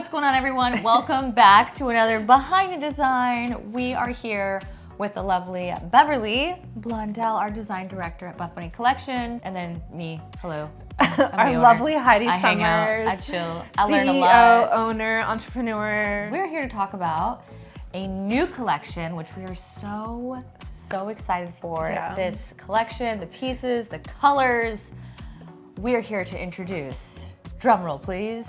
What's going on, everyone? Welcome back to another Behind the Design. We are here with the lovely Beverly Blondell, our design director at BBL Collection, and then me. Hello. Our lovely Heidi I Summers. hang out, I chill, I learn a CEO, lot. owner, entrepreneur. We're here to talk about a new collection, which we are so excited for. Yeah. This collection, the pieces, the colors. We are here to introduce, drum roll please,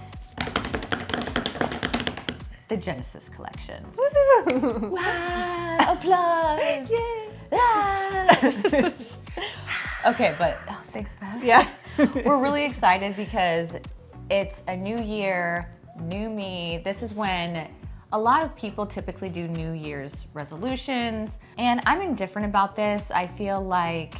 the Genesis collection. Woo! Wow, applause! Yay! Ah. Okay, but thanks, Bev. Yeah. We're really excited because it's a new year, new me. This is when a lot of people typically do New Year's resolutions, and I'm indifferent about this. I feel like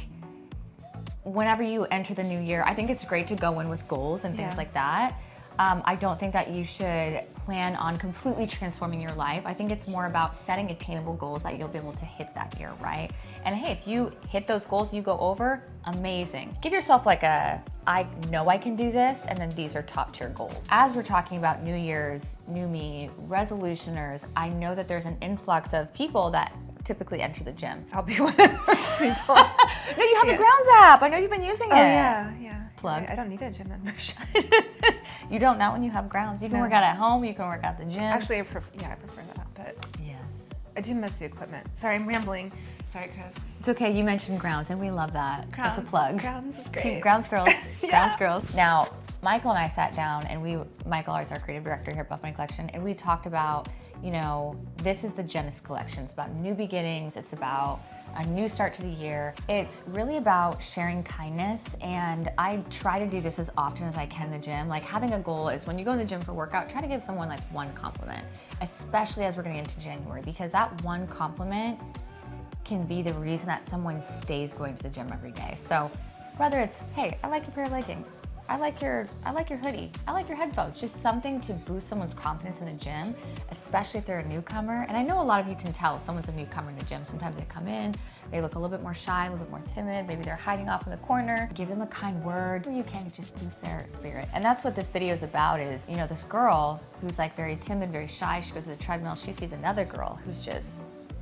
whenever you enter the new year, I think it's great to go in with goals and things like that. I don't think that you should plan on completely transforming your life. I think it's more about setting attainable goals that you'll be able to hit that year, right? And hey, if you hit those goals, you go over, amazing. Give yourself like a, I know I can do this, and then these are top tier goals. As we're talking about New Year's, new me, resolutioners, I know that there's an influx of people that typically enter the gym. I'll be one of those people. No, you have the Grounds app. I know you've been using it. Oh yeah. Plug. I don't need a gym membership. You don't, not when you have Grounds. You can work out at home, you can work out at the gym. Actually, I prefer that, but Yes. I do miss the equipment. Sorry, I'm rambling. Sorry, Chris. It's okay, you mentioned Grounds and we love that. That's a plug. Grounds is Team great. Grounds girls, Yeah. Grounds girls. Now, Michael and I sat down and Michael is our creative director here at BBL Collection, and we talked about, you know, this is the Genesis collection. It's about new beginnings. It's about a new start to the year. It's really about sharing kindness, and I try to do this as often as I can in the gym. Like, having a goal is when you go to the gym for a workout, try to give someone like one compliment, especially as we're getting into January, because that one compliment can be the reason that someone stays going to the gym every day. So whether it's, hey, I like your pair of leggings, I like your hoodie, I like your headphones, just something to boost someone's confidence in the gym, especially if they're a newcomer. And I know a lot of you can tell if someone's a newcomer in the gym. Sometimes they come in, they look a little bit more shy, a little bit more timid, maybe they're hiding off in the corner. Give them a kind word, or you can just boost their spirit. And that's what this video is about, is, you know, this girl who's like very timid, very shy, she goes to the treadmill, she sees another girl who's just,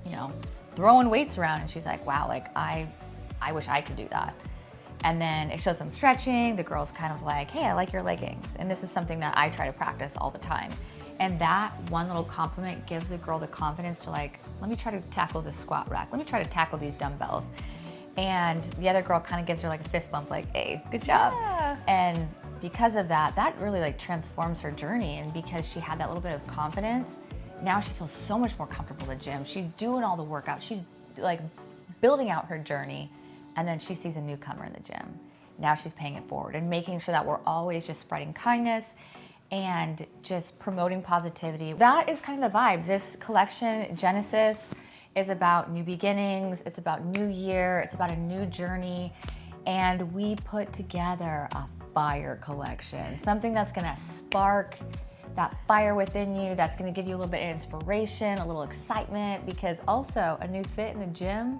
you know, throwing weights around, and she's like, wow, like I wish I could do that. And then it shows them stretching. The girl's kind of like, hey, I like your leggings. And this is something that I try to practice all the time. And that one little compliment gives the girl the confidence to, like, let me try to tackle this squat rack. Let me try to tackle these dumbbells. And the other girl kind of gives her like a fist bump, like, hey, good job. Yeah. And because of that, that really like transforms her journey. And because she had that little bit of confidence, now she feels so much more comfortable in the gym. She's doing all the workouts. She's like building out her journey. And then she sees a newcomer in the gym. Now she's paying it forward and making sure that we're always just spreading kindness and just promoting positivity. That is kind of the vibe. This collection, Genesis, is about new beginnings. It's about new year. It's about a new journey. And we put together a fire collection, something that's gonna spark that fire within you, that's gonna give you a little bit of inspiration, a little excitement, because also a new fit in the gym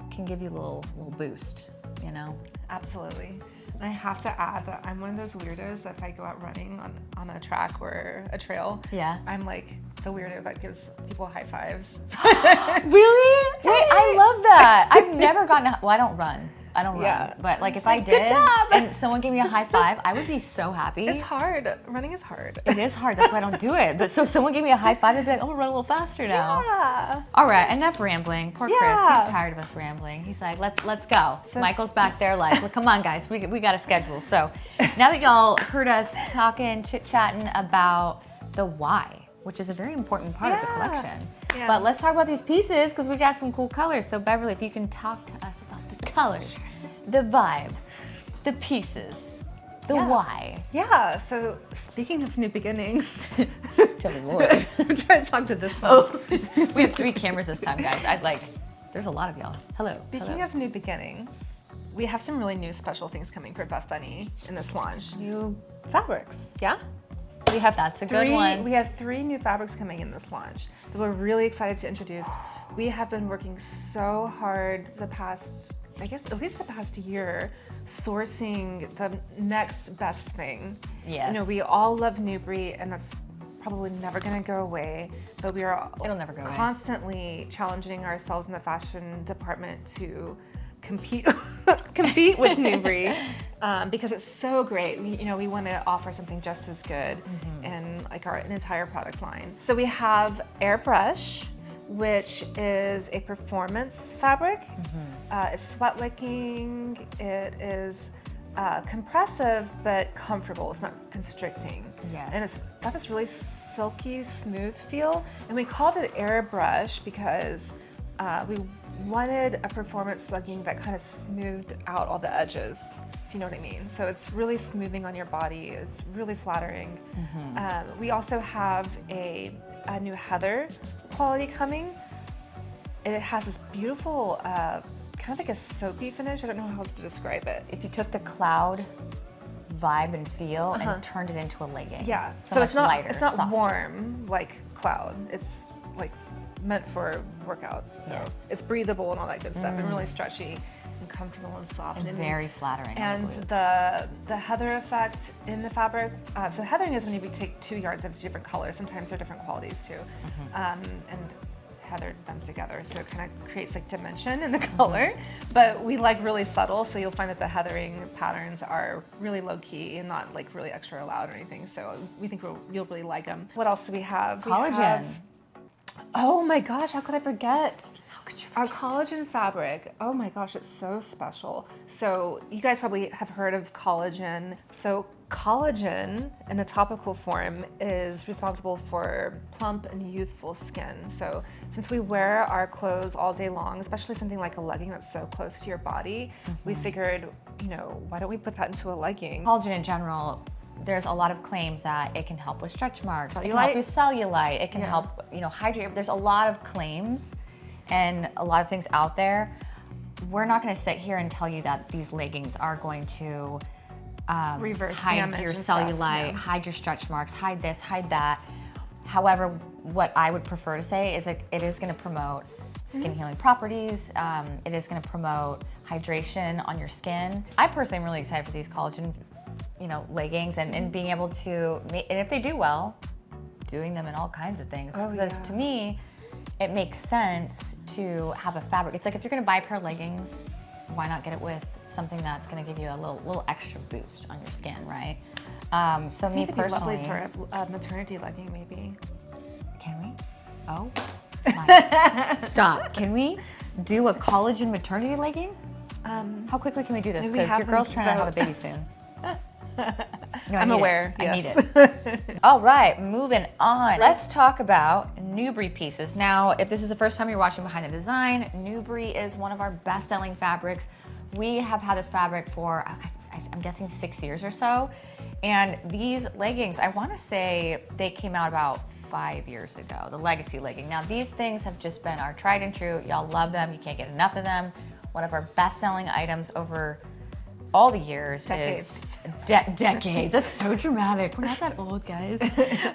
can give you a little boost, you know? Absolutely. And I have to add that I'm one of those weirdos that if I go out running on a track or a trail, I'm like the weirdo that gives people high fives. Really? Wait, I love that. I've never gotten well, I don't run. But like if I did and someone gave me a high five, I would be so happy. It's hard. Running is hard. It is hard, that's why I don't do it. But so if someone gave me a high five, I'd be like, I'm gonna run a little faster now. Yeah. All right, enough rambling. Poor Chris, he's tired of us rambling. He's like, let's go. So Michael's back there like, well, come on guys, we got a schedule. So now that y'all heard us talking, chit-chatting about the why, which is a very important part of the collection. Yeah. But let's talk about these pieces because we got some cool colors. So Beverly, if you can talk to us about the colors, the vibe, the pieces, the why. Yeah, so speaking of new beginnings. Tell me more. I'm trying to talk to this one. We have 3 cameras this time, guys. There's a lot of y'all. Hello. Speaking of new beginnings, we have some really new special things coming for BBL in this launch. New fabrics, yeah? We have That's a good one. We have 3 new fabrics coming in this launch that we're really excited to introduce. We have been working so hard the past, I guess at least the past year, sourcing the next best thing. Yes. You know, we all love Newbury, and that's probably never going to go away, but we are It'll never go away. Constantly challenging ourselves in the fashion department to compete compete with Newbury because it's so great. We want to offer something just as good in like our entire product line. So we have Airbrush, which is a performance fabric. It's sweat wicking. It is compressive but comfortable. It's not constricting. Yes. And it's got this really silky, smooth feel. And we called it Airbrush because we wanted a performance legging that kind of smoothed out all the edges, if you know what I mean. So it's really smoothing on your body. It's really flattering. We also have a new heather quality coming. It has this beautiful, kind of like a soapy finish. I don't know how else to describe it. If you took the cloud vibe and feel and turned it into a legging. Yeah, so it's not lighter. It's not softer. warm like cloud. It's like meant for workouts. So it's breathable and all that good stuff, and really stretchy and comfortable and soft and very flattering. And the heather effect in the fabric. So heathering is when we take 2 yards of different colors. Sometimes they're different qualities too, and heathered them together, so it kind of creates like dimension in the color. But we like really subtle, so you'll find that the heathering patterns are really low key and not like really extra loud or anything. So we think you'll really like them. What else do we have? Collagen. Oh my gosh, how could I forget? How could you Our collagen fabric. Oh my gosh, it's so special. So you guys probably have heard of collagen. So collagen in a topical form is responsible for plump and youthful skin. So since we wear our clothes all day long, especially something like a legging that's so close to your body, we figured, why don't we put that into a legging? Collagen in general, there's a lot of claims that it can help with stretch marks, it can help with cellulite, it can help, hydrate. There's a lot of claims and a lot of things out there. We're not going to sit here and tell you that these leggings are going to reverse hide your cellulite, hide your stretch marks, hide this, hide that. However, what I would prefer to say is it is going to promote skin healing properties. It is going to promote hydration on your skin. I personally am really excited for these collagen leggings and being able to, and if they do well, doing them in all kinds of things. Because to me, it makes sense to have a fabric. It's like if you're gonna buy a pair of leggings, why not get it with something that's gonna give you a little extra boost on your skin, right? So me personally, for a maternity legging, maybe. Can we? Oh, my. Stop. Can we do a collagen maternity legging? How quickly can we do this? Because your girl's trying to have a baby soon. No, I'm aware. I need it. All right, moving on. Let's talk about Newbury pieces. Now, if this is the first time you're watching Behind the Design, Newbury is one of our best-selling fabrics. We have had this fabric for, I'm guessing 6 years or so. And these leggings, I want to say they came out about 5 years ago, the legacy legging. Now, these things have just been our tried and true. Y'all love them. You can't get enough of them. One of our best-selling items over all the years. Decades. Decades. That's so dramatic. We're not that old, guys.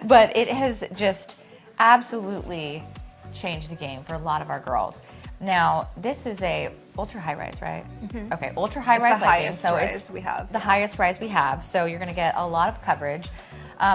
But it has just absolutely changed the game for a lot of our girls. Now, this is a ultra high rise, right? Okay, ultra high rise legging. So it's we have. The highest rise we have. So you're gonna get a lot of coverage.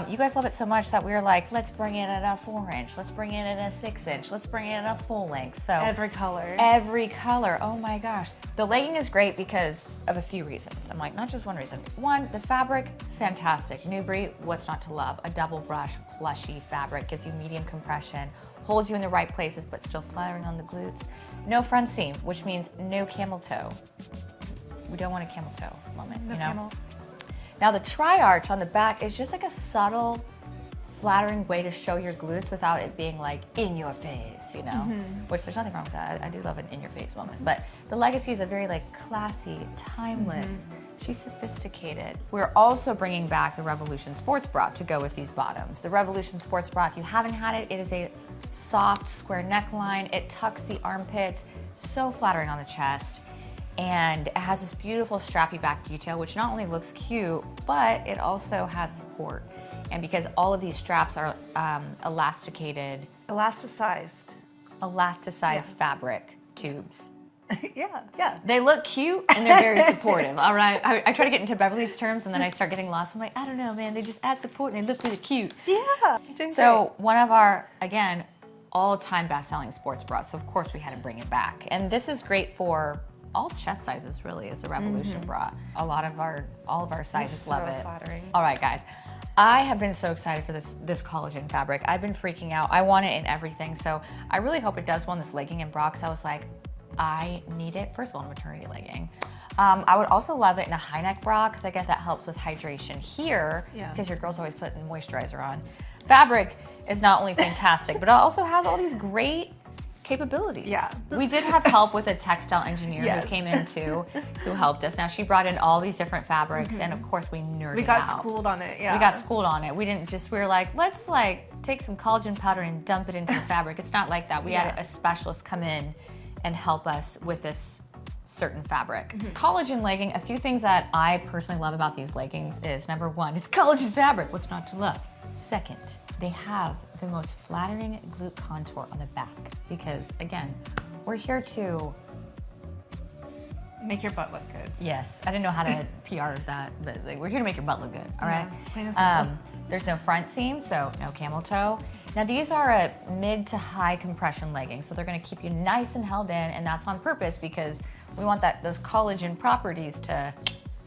You guys love it so much that we were like, let's bring it in a 4-inch, let's bring it in a 6-inch, let's bring it in a full length. So every color. Every color, oh my gosh. The legging is great because of a few reasons. I'm like, not just one reason. One, the fabric, fantastic. Newbury, what's not to love? A double brush, plushy fabric, gives you medium compression, holds you in the right places, but still flattering on the glutes. No front seam, which means no camel toe. We don't want a camel toe moment, No camels. Now the tri-arch on the back is just like a subtle, flattering way to show your glutes without it being like in your face, which there's nothing wrong with that. I do love an in your face moment. But the Legacy is a very like classy, timeless, she's sophisticated. We're also bringing back the Revolution Sports Bra to go with these bottoms. The Revolution Sports Bra, if you haven't had it, it is a soft square neckline. It tucks the armpits, so flattering on the chest. And it has this beautiful strappy back detail, which not only looks cute, but it also has support. And because all of these straps are elasticated, Elasticized fabric tubes. Yeah. They look cute and they're very supportive. All right. I try to get into Beverly's terms and then I start getting lost. I'm like, I don't know, man. They just add support and they look really cute. Yeah. So one of our, again, all-time best-selling sports bras. So of course we had to bring it back. And this is great for all chest sizes, really, is a Revolution bra. All of our sizes love it. Flattering. All right, guys. I have been so excited for this collagen fabric. I've been freaking out. I want it in everything. So I really hope it does well in this legging and bra because I was like, I need it. First of all, in a maternity legging. I would also love it in a high neck bra because I guess that helps with hydration here because your girl's always putting moisturizer on. Fabric is not only fantastic, but it also has all these great capabilities. Yeah. We did have help with a textile engineer who came in too, who helped us. Now she brought in all these different fabrics and of course we nerded out. We got schooled on it, yeah. We got schooled on it. We didn't just, we were like, let's take some collagen powder and dump it into the fabric. It's not like that. We had a specialist come in and help us with this certain fabric. Collagen legging, a few things that I personally love about these leggings is number one, it's collagen fabric. What's not to love? Second, they have the most flattering glute contour on the back because again, we're here to make your butt look good. Yes, I didn't know how to PR that, but we're here to make your butt look good, all right? Plain and simple. There's no front seam, so no camel toe. Now these are a mid to high compression legging, so they're gonna keep you nice and held in, and that's on purpose because we want those collagen properties to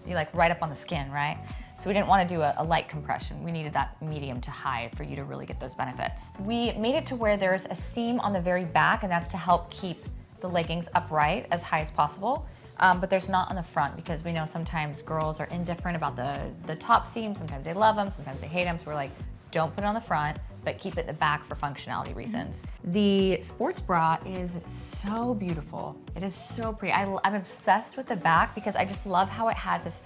be like right up on the skin, right? So we didn't want to do a light compression. We needed that medium to high for you to really get those benefits. We made it to where there's a seam on the very back, and that's to help keep the leggings upright as high as possible. But there's not on the front because we know sometimes girls are indifferent about the top seam. Sometimes they love them, sometimes they hate them. So we're like, don't put it on the front, but keep it in the back for functionality reasons. The sports bra is so beautiful. It is so pretty. I'm obsessed with the back because I just love how it has this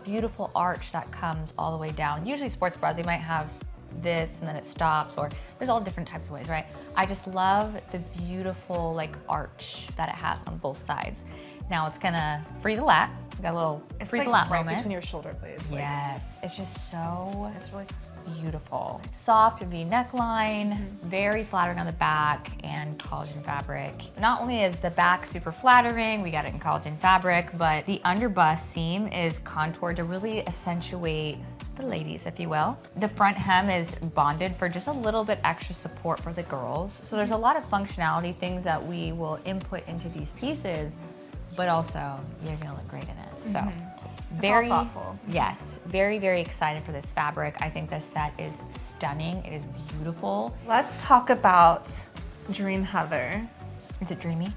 beautiful arch that comes all the way down. Usually sports bras, they might have this and then it stops, or there's all different types of ways, right? I just love the beautiful arch that it has on both sides. Now it's gonna free the lat. We got a little free the lat right moment. between your shoulder blades. Yes, it's just so, it's really beautiful. Soft V neckline, very flattering on the back, and collagen fabric. Not only is the back super flattering, we got it in collagen fabric, but the underbust seam is contoured to really accentuate the ladies, if you will. The front hem is bonded for just a little bit extra support for the girls. So there's a lot of functionality, things that we will input into these pieces, but also you're gonna look great in it. So very thoughtful. Yes, very, very excited for this fabric. I think this set is stunning. It is beautiful. Let's talk about Dream Heather. Is it dreamy?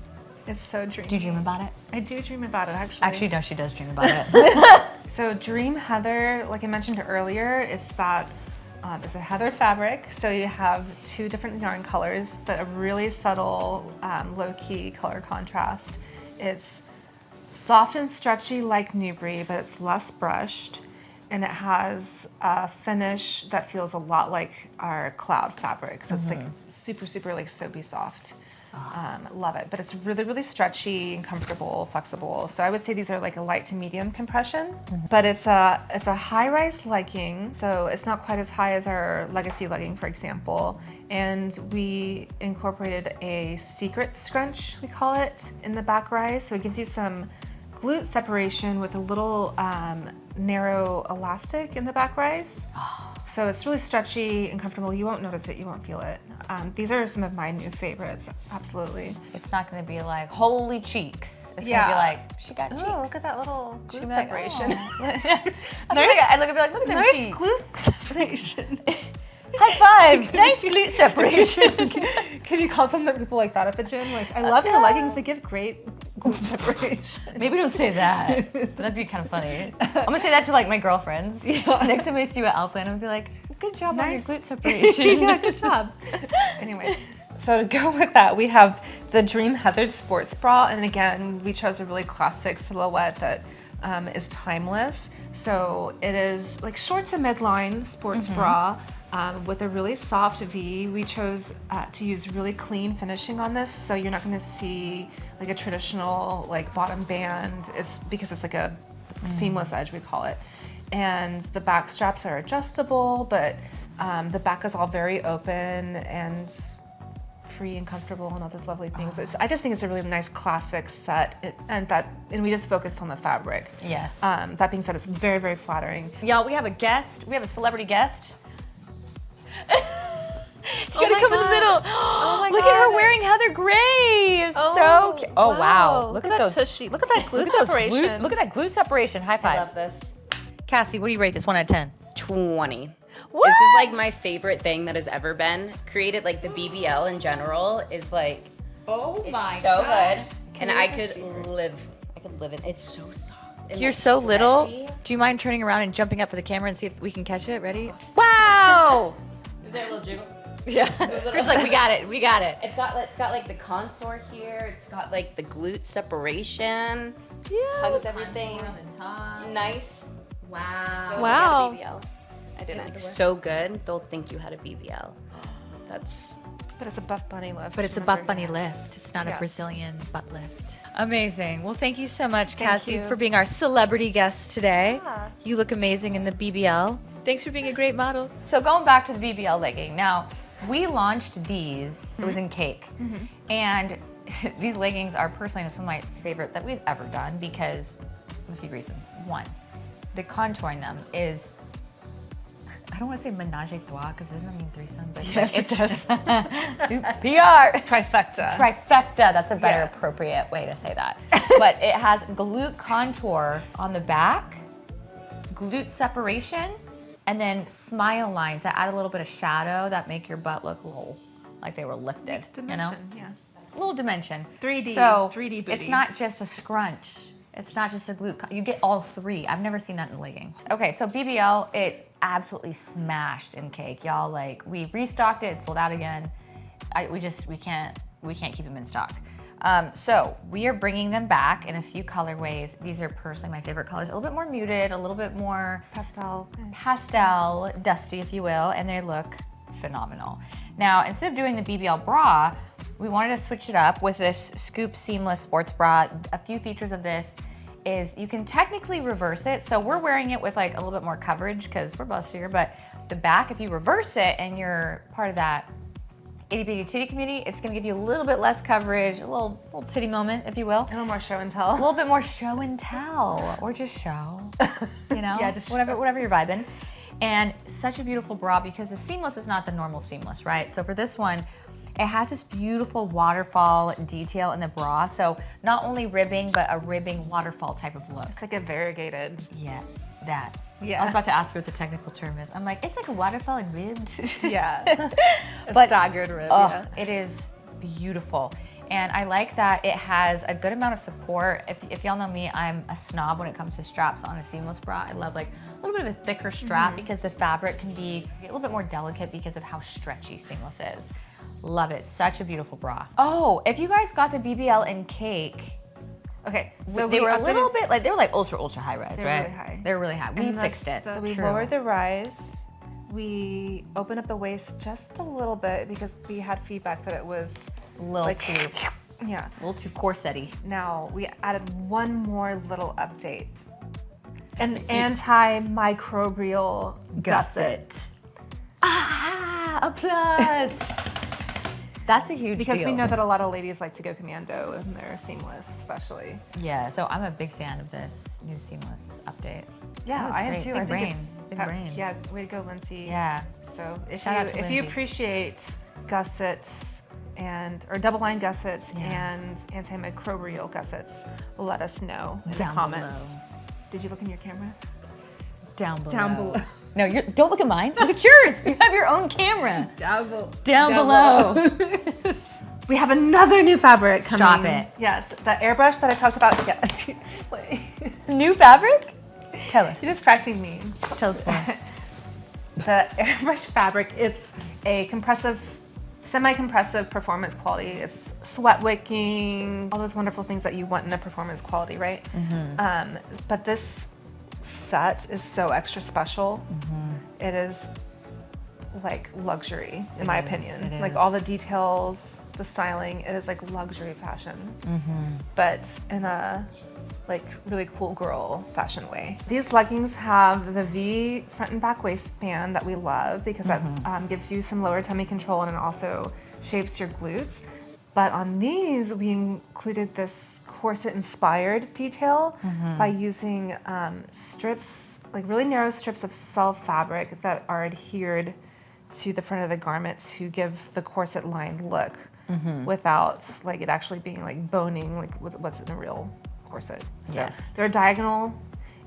It's so dreamy. Do you dream about it? I do dream about it, actually. Actually, no, she does dream about it. So Dream Heather, like I mentioned earlier, it's a heather fabric. So you have two different yarn colors, but a really subtle, low-key color contrast. It's soft and stretchy like Newbury, but it's less brushed. And it has a finish that feels a lot like our cloud fabric. So it's super, super soapy soft. Love it, but it's really, really stretchy and comfortable, flexible. So I would say these are a light to medium compression, but it's a high-rise legging. So it's not quite as high as our legacy legging, for example. And we incorporated a secret scrunch, we call it, in the back rise. So it gives you some glute separation with a little narrow elastic in the back rise. So it's really stretchy and comfortable. You won't notice it, you won't feel it. These are some of my new favorites, absolutely. It's not gonna be like, holy cheeks. It's gonna be like, she got cheeks. Oh, look at that little glute Like, separation. I look and be like, look at them Nice cheeks. glute separation. High five, nice glute separation. Can you compliment people like that at the gym? I love your leggings, they give great glute separation. Maybe don't say that, but that'd be kind of funny. I'm gonna say that to my girlfriends. Next time I see you at Outland, I'm gonna be like, good job on your glute separation. Yeah, good job. Anyway, so to go with that, we have the Dream Heather sports bra. And again, we chose a really classic silhouette that is timeless. So it is short to midline sports bra. With a really soft V. We chose to use really clean finishing on this, so you're not going to see a traditional bottom band. It's because it's a seamless edge, we call it. And the back straps are adjustable, but the back is all very open and free and comfortable and all those lovely things. I just think it's a really nice classic set, and we just focused on the fabric. Yes. That being said, it's very, very flattering. Y'all, we have a guest. We have a celebrity guest. You Oh gotta my come in the God. middle. Oh my Look at her God. wearing Heather Gray. So cute. Oh wow. Look at that tushy. Look at that glute separation. Look at that glute separation. High five. I love this. Cassie, what do you rate this 1 out of 10? 20. What? This is like my favorite thing that has ever been created. Like the BBL in general is like, Oh it's so good. And I could live it. It's so soft. and, You're like, so little. stretchy. Do you mind turning around and jumping up for the camera and see if we can catch it? Ready? Wow! Is there a little jiggle? Yeah. Chris, like, we got it. We got it. It's got like the contour here. It's got like the glute separation. Yeah. Hugs everything. Nice. Wow. Don't Wow. think I had a BBL. I didn't. It's so good. They'll think you had a BBL. That's. But it's a Buff Bunny lift. But it's a remember? Buff Bunny lift. It's not a Yeah. Brazilian butt lift. Amazing. Well, thank you so much, Cassie, you. for being our celebrity guest today. Yeah. You look amazing in the BBL. Thanks for being a great model. So going back to the BBL legging. Now, we launched these. It was in cake. And these leggings are personally some of my favorite that we've ever done because of a few reasons. One, the contouring them is, I don't want to say menage a trois because doesn't that mean threesome? But Yes, it does. Oops, PR. Trifecta. Trifecta, that's a better Yeah. appropriate way to say that. But it has glute contour on the back, glute separation, and then smile lines that add a little bit of shadow that make your butt look a little like they were lifted. Dimension, yeah. A little dimension. 3D, So 3D booty. it's not just a scrunch. It's not just a glute. You get all three. I've never seen that in leggings. Okay, so BBL, it absolutely smashed in cake, y'all. Like we restocked it, sold out again. We can't keep them in stock. So we are bringing them back in a few colorways. These are personally my favorite colors. A little bit more muted, a little bit more pastel, dusty, if you will, and they look phenomenal. Now, instead of doing the BBL bra, we wanted to switch it up with this scoop seamless sports bra. A few features of this is you can technically reverse it. So we're wearing it with like a little bit more coverage because we're bustier, but the back, if you reverse it and you're part of that itty bitty titty community, it's gonna give you a little bit less coverage, a little titty moment, if you will. A little more show and A tell. little bit more show and tell, or just show, you know? Yeah, just whatever you're vibing. And such a beautiful bra because the seamless is not the normal seamless, right? So for this one, it has this beautiful waterfall detail in the bra. So not only ribbing, but a ribbing waterfall type of look. It's like a variegated. Yeah, that. Yeah. I was about to ask her what the technical term is. I'm like, it's like a waterfall and ribbed. Yeah. A But- staggered rib. Oh, Yeah. it is beautiful. And I like that it has a good amount of support. If y'all know me, I'm a snob when it comes to straps on a seamless bra. I love like a little bit of a thicker strap because the fabric can be a little bit more delicate because of how stretchy seamless is. Love it, such a beautiful bra. Oh, if you guys got the BBL in cake, Okay, so they were a little bit like, they were like ultra high rise, They were right? really high. They were really high. We fixed it. So we True. lowered the rise. We opened up the waist just a little bit because we had feedback that it was a little like, too, yeah. a little too corset-y. Now we added one more little update. An antimicrobial gusset. Ah, applause. That's a huge Because deal. we know that a lot of ladies like to go commando in their seamless, especially. Yeah, so I'm a big fan of this new seamless update. Yeah, That was I am great. too. Big I think brain. it's Big that- brain. Yeah, way to go, Lindsay. Yeah. So if Shout out to you Lindsay. appreciate gussets or double line gussets Yeah. and antimicrobial gussets, let us know in Down the comments. below. Did you look in your camera? Down below. Down below. No, don't look at mine. Look at yours. You have your own camera. Down Below. We have another new fabric coming. Stop it. Yes, the airbrush that I talked about. Yeah. Wait. New fabric? Tell us. You're distracting me. Tell us more. The airbrush fabric, it's a semi-compressive performance quality. It's sweat wicking, all those wonderful things that you want in a performance quality, right? But this set is so extra special. It is like luxury, in my opinion. it Like is. all the details, the styling. It is like luxury fashion, but in a like really cool girl fashion way. These leggings have the V front and back waistband that we love because that gives you some lower tummy control and it also shapes your glutes. But on these, we included this corset inspired detail by using strips, like really narrow strips of self fabric that are adhered to the front of the garment to give the corset lined look without like it actually being like boning like what's in a real corset. So Yes. they're diagonal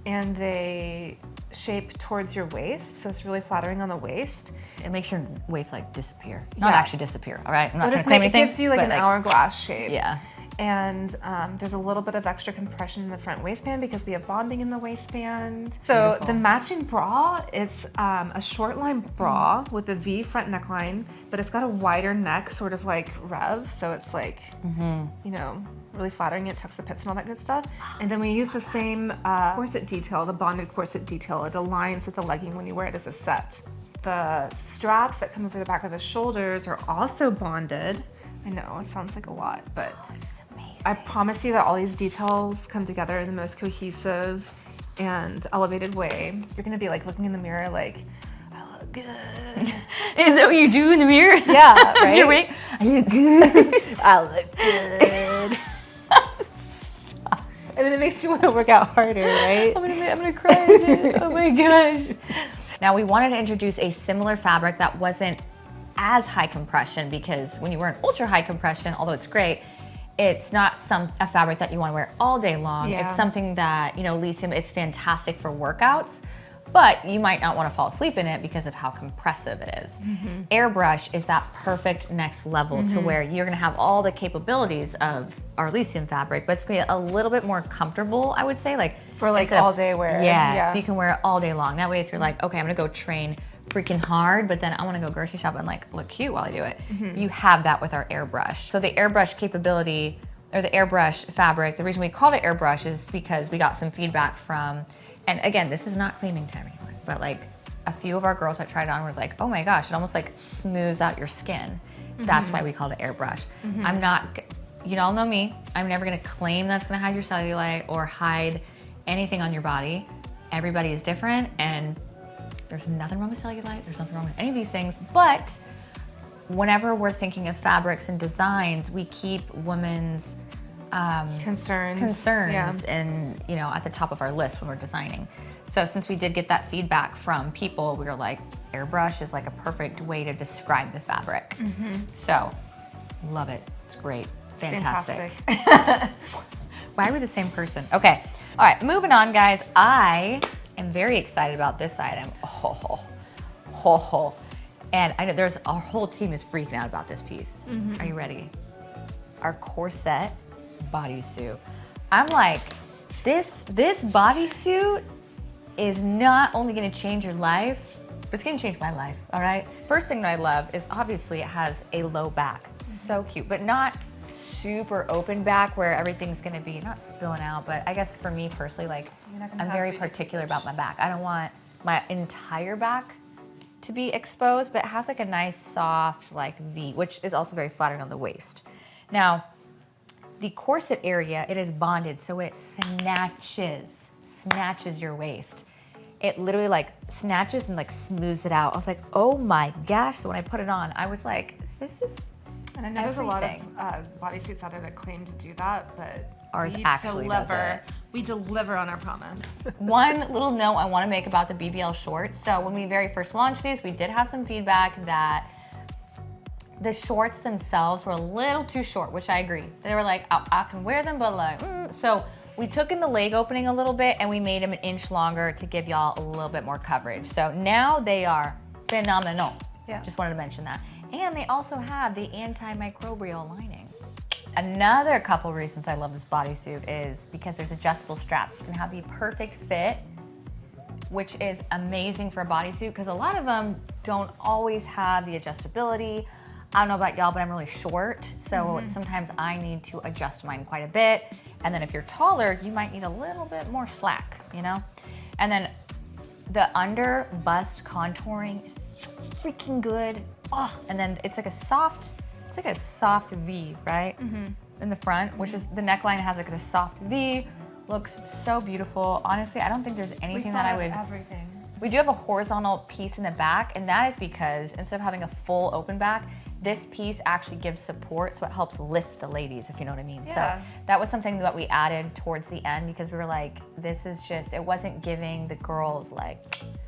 and they shape towards your waist, so it's really flattering on the waist. It makes your waist like disappear. Not Yeah. actually disappear, all right? I'm not It trying to claim anything. It gives you like but, an hourglass shape. Yeah. And there's a little bit of extra compression in the front waistband because we have bonding in the waistband. So Beautiful. the matching bra, it's a short line bra with a V front neckline, but it's got a wider neck, sort of like Rev. So it's like, you know, really flattering. It tucks the pits and all that good stuff. And then we use the same corset detail, the bonded corset detail. It aligns with the legging when you wear it as a set. The straps that come over the back of the shoulders are also bonded. I know, it sounds like a lot, but It's amazing. I promise you that all these details come together in the most cohesive and elevated way. You're gonna be like looking in the mirror like, I look good. Is that what you do in the mirror? Yeah, right? You're waiting. I look good. I look good. And then it makes you want to work out harder, right? I'm gonna cry. Dude. Oh my gosh. Now we wanted to introduce a similar fabric that wasn't as high compression because when you wear an ultra high compression, although it's great, it's not a fabric that you want to wear all day long. Yeah. It's something that, you know, Elysium, it's fantastic for workouts, but you might not want to fall asleep in it because of how compressive it is. Airbrush is that perfect next level to where you're going to have all the capabilities of our Elysium fabric, but it's going to be a little bit more comfortable, I would say, like For like instead of- all day wear. Yeah, so you can wear it all day long. That way, if you're like, okay, I'm gonna go train freaking hard, but then I wanna go grocery shop and like look cute while I do it, you have that with our airbrush. So the airbrush capability, or the airbrush fabric, the reason we called it airbrush is because we got some feedback from, and again, this is not claiming to everyone, but like a few of our girls that tried it on was like, oh my gosh, it almost like smooths out your skin. That's why we called it airbrush. I'm not, you all know me, I'm never gonna claim that's gonna hide your cellulite or hide anything on your body. Everybody is different and there's nothing wrong with cellulite, there's nothing wrong with any of these things, but whenever we're thinking of fabrics and designs, we keep women's concerns Yeah. and, you know, at the top of our list when we're designing. So since we did get that feedback from people, we were like, airbrush is like a perfect way to describe the fabric. So, love it, it's great, fantastic. Why are we the same person? Okay, all right, moving on, guys. I am very excited about this item. And I know our whole team is freaking out about this piece. Are you ready? Our Corset bodysuit. I'm like, this bodysuit is not only gonna change your life, but it's gonna change my life, all right? First thing that I love is obviously it has a low back. So cute, but not super open back where everything's gonna be not spilling out, but I guess for me personally, like I'm very particular about my back. I don't want my entire back to be exposed, but it has like a nice soft like V, which is also very flattering on the waist. Now, the corset area, it is bonded, so it snatches your waist. It literally like snatches and like smooths it out. I was like, oh my gosh. So when I put it on, I was like, this is And I know there's a lot of everything. bodysuits out there that claim to do that, but Ours we actually does deliver. it. We deliver on our promise. One little note I want to make about the BBL shorts. So when we very first launched these, we did have some feedback that the shorts themselves were a little too short, which I agree. They were like, I can wear them, but like, So we took in the leg opening a little bit and we made them an inch longer to give y'all a little bit more coverage. So now they are phenomenal. Yeah. Just wanted to mention that. And they also have the antimicrobial lining. Another couple reasons I love this bodysuit is because there's adjustable straps. You can have the perfect fit, which is amazing for a bodysuit because a lot of them don't always have the adjustability. I don't know about y'all, but I'm really short, so sometimes I need to adjust mine quite a bit. And then if you're taller, you might need a little bit more slack, you know? And then the under bust contouring is freaking good. Oh, and then it's like a soft like a soft V, right? In the front, which is the neckline has like a soft V. Looks so beautiful. Honestly, I don't think there's anything that I would. Everything. We do have a horizontal piece in the back, and that is because instead of having a full open back, this piece actually gives support, so it helps lift the ladies, if you know what I mean. Yeah. So that was something that we added towards the end because we were like, this is just, it wasn't giving the girls like,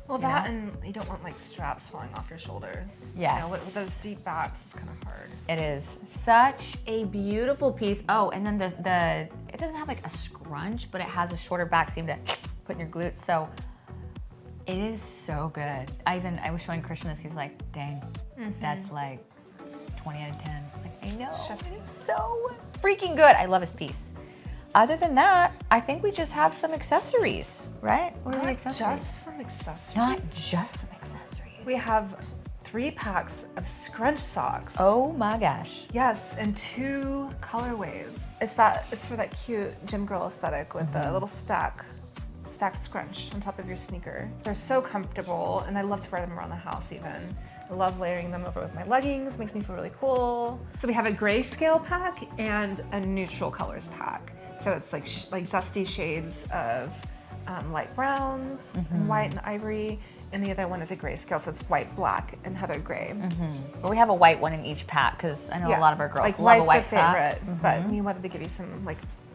Well, that and you don't want like straps falling off your shoulders. Yes. You know, with those deep backs, it's kind of hard. it is such a beautiful piece. Oh, and then the it doesn't have like a scrunch, but it has a shorter back seam to put in your glutes. So it is so good. I was showing Christian this, he's like, dang, that's like 20 out of 10. It's like, I know, it's so freaking good. I love his piece. Other than that, I think we just have some accessories, right? What are the accessories? Just some accessories. Not just some accessories. We have 3 packs of scrunch socks. Oh my gosh. Yes, and 2 colorways. It's for that cute gym girl aesthetic with the little stacked scrunch on top of your sneaker. They're so comfortable, and I love to wear them around the house even. I love layering them over with my leggings, makes me feel really cool. So we have a grayscale pack and a neutral colors pack. So it's like dusty shades of light browns, and white and ivory, and the other one is a grayscale, so it's white, black, and heather gray. But we have a white one in each pack because I know a lot of our girls love a white white's the sock. favorite, but we wanted to give you some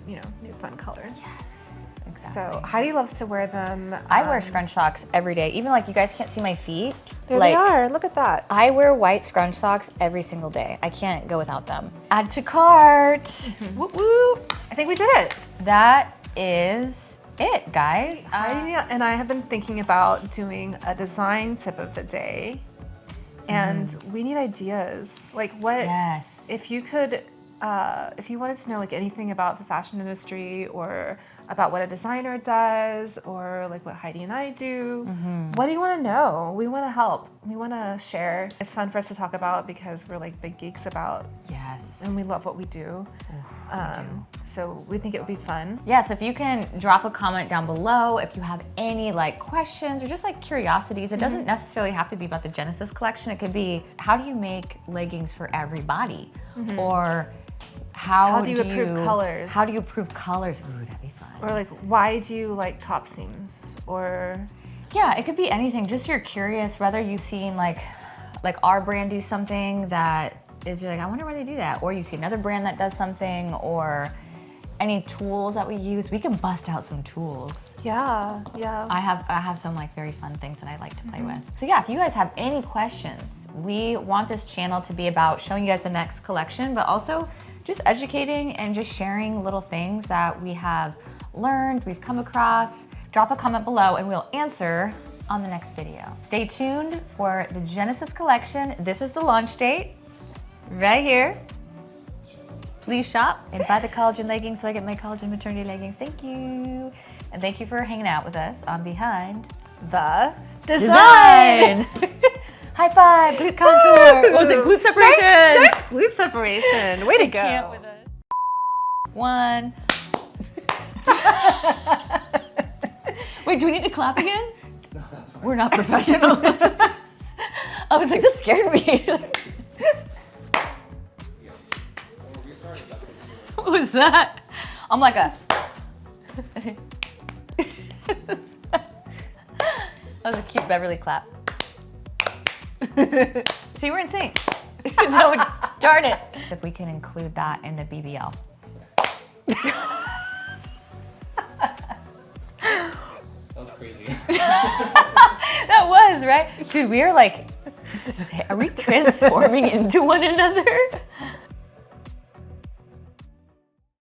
new fun colors. Yes, exactly. So Heidi loves to wear them. I wear scrunch socks every day. Even like you guys can't see my feet. There like, they are. Look at that. I wear white scrunch socks every single day. I can't go without them. Add to cart. Whoop whoop. I think we did it. That is it, guys. Heidi and I have been thinking about doing a design tip of the day, and we need ideas. Like what? Yes. If you could, if you wanted to know like anything about the fashion industry or about what a designer does or like what Heidi and I do, what do you want to know? We want to help. We want to share. It's fun for us to talk about because we're like big geeks about, Yes. and we love what we do. So we think it would be fun. Yeah, so if you can drop a comment down below if you have any like questions or just like curiosities. It doesn't necessarily have to be about the Genesis collection. It could be, how do you make leggings for every body? Or how do you approve colors? How do you approve colors? Ooh, that'd be fun. Or like, why do you like top seams? Or Yeah, it could be anything. Just you're curious whether you've seen like our brand do something that is, you're like, I wonder why they do that. Or you see another brand that does something, or any tools that we use. We can bust out some tools. yeah. I have some like very fun things that I like to play with. So yeah, if you guys have any questions, we want this channel to be about showing you guys the next collection, but also just educating and just sharing little things that we have learned, we've come across. Drop a comment below and we'll answer on the next video. Stay tuned for the Genesis collection. This is the launch date right here. Please shop and buy the collagen leggings so I get my collagen maternity leggings. Thank you. And thank you for hanging out with us on Behind The Design. High five, glute contour. What was it, glute separation? Nice glute separation. Way to go. Can't with us. One. Wait, do we need to clap again? No, that's fine. We're not professional. I was like, that scared me. What was that? I'm like a. That was a cute Beverly clap. See, we're in sync. No, darn it. If we can include that in the BBL. That was crazy. That was, right? Dude, we are like, are we transforming into one another?